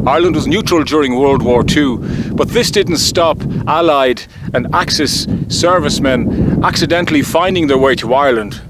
Ireland was neutral during World War II, but this didn't stop Allied and Axis servicemen accidentally finding their way to Ireland.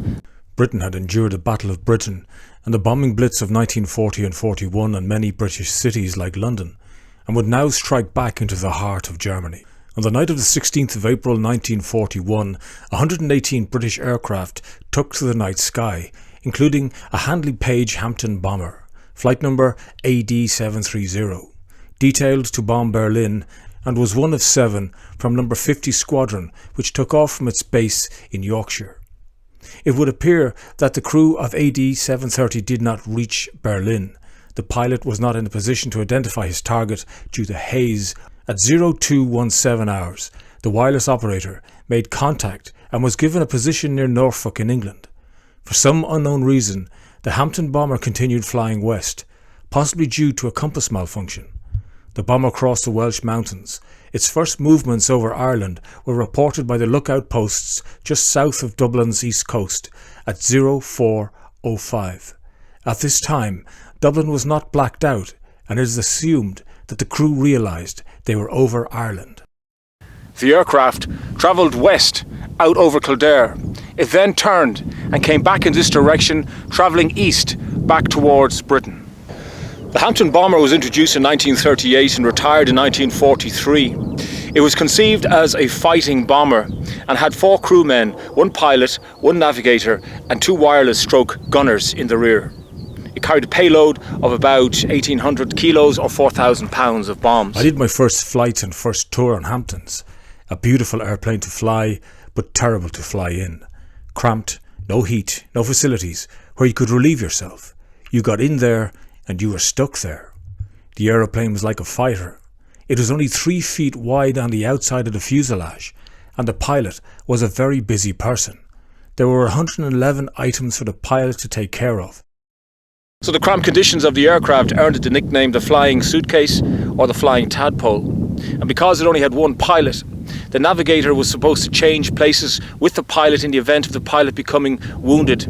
Britain had endured the Battle of Britain and the bombing blitz of 1940 and 41 on many British cities like London, and would now strike back into the heart of Germany. On the night of the 16th of April 1941, 118 British aircraft took to the night sky, including a Handley Page Hampton bomber, flight number AD730, detailed to bomb Berlin, and was one of 7 from number 50 Squadron, which took off from its base in Yorkshire. It would appear that the crew of AD730 did not reach Berlin. The pilot was not in a position to identify his target due to haze. At 0217 hours, the wireless operator made contact and was given a position near Norfolk in England. For some unknown reason, the Hampton bomber continued flying west, possibly due to a compass malfunction. The bomber crossed the Welsh mountains. Its first movements over Ireland were reported by the lookout posts just south of Dublin's east coast at 0405. At this time, Dublin was not blacked out, and it is assumed that the crew realised they were over Ireland. The aircraft travelled west out over Kildare. It then turned and came back in this direction, travelling east back towards Britain. The Hampton bomber was introduced in 1938 and retired in 1943. It was conceived as a fighting bomber and had 4 crewmen, 1 pilot, 1 navigator and 2 wireless stroke gunners in the rear. It carried a payload of about 1,800 kilos or 4,000 pounds of bombs. I did my first flight and first tour on Hamptons. A beautiful airplane to fly, but terrible to fly in. Cramped, no heat, no facilities, where you could relieve yourself. You got in there and you were stuck there. The aeroplane was like a fighter. It was only 3 feet wide on the outside of the fuselage, and the pilot was a very busy person. There were 111 items for the pilot to take care of. So the cramped conditions of the aircraft earned it the nickname the flying suitcase or the flying tadpole. And because it only had 1 pilot, the navigator was supposed to change places with the pilot in the event of the pilot becoming wounded.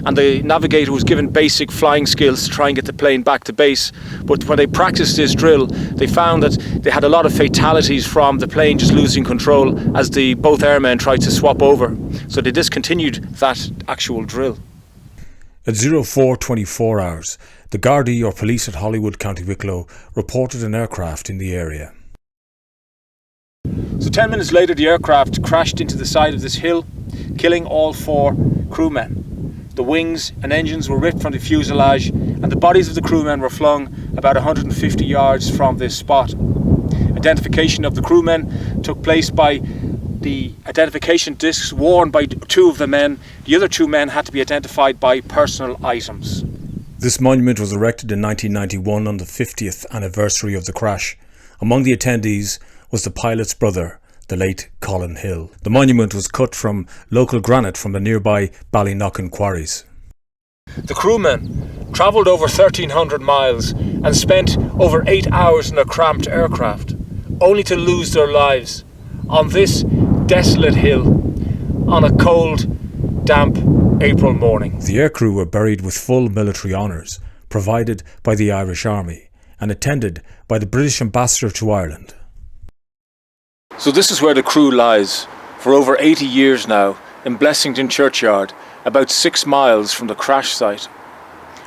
And the navigator was given basic flying skills to try and get the plane back to base. But when they practiced this drill, they found that they had a lot of fatalities from the plane just losing control as both airmen tried to swap over. So they discontinued that actual drill. At 0424 hours, the Gardaí or police at Hollywood, County Wicklow, reported an aircraft in the area. So 10 minutes later, the aircraft crashed into the side of this hill, killing all 4 crewmen. The wings and engines were ripped from the fuselage, and the bodies of the crewmen were flung about 150 yards from this spot. Identification of the crewmen took place by the identification discs worn by 2 of the men. The other 2 men had to be identified by personal items. This monument was erected in 1991 on the 50th anniversary of the crash. Among the attendees was the pilot's brother, the late Colin Hill. The monument was cut from local granite from the nearby Ballyknocken quarries. The crewmen travelled over 1,300 miles and spent over 8 hours in a cramped aircraft, only to lose their lives on this desolate hill on a cold, damp April morning. The aircrew were buried with full military honours provided by the Irish Army and attended by the British Ambassador to Ireland. So this is where the crew lies for over 80 years now in Blessington Churchyard, about 6 miles from the crash site.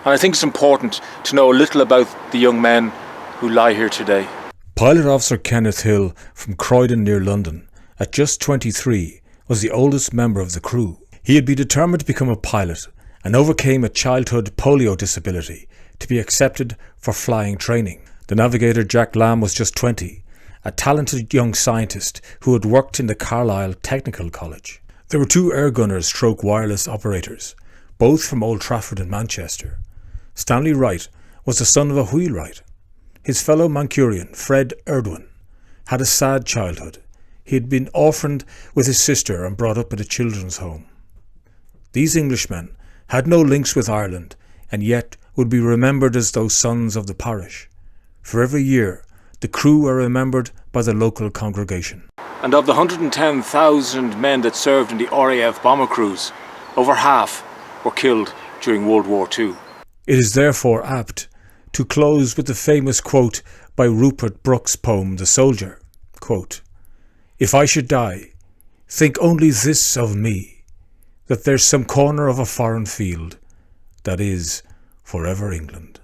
And I think it's important to know a little about the young men who lie here today. Pilot Officer Kenneth Hill from Croydon near London, at just 23, was the oldest member of the crew. He had been determined to become a pilot and overcame a childhood polio disability to be accepted for flying training. The navigator Jack Lamb was just 20, a talented young scientist who had worked in the Carlisle Technical College. There were 2 air gunners stroke wireless operators, both from Old Trafford and Manchester. Stanley Wright was the son of a wheelwright. His fellow Mancunian, Fred Erdwin, had a sad childhood. He had been orphaned with his sister and brought up at a children's home. These Englishmen had no links with Ireland and yet would be remembered as those sons of the parish. For every year, the crew are remembered by the local congregation. And of the 110,000 men that served in the RAF bomber crews, over half were killed during World War II. It is therefore apt to close with the famous quote by Rupert Brooke's poem The Soldier, quote, "If I should die, think only this of me, that there's some corner of a foreign field that is forever England."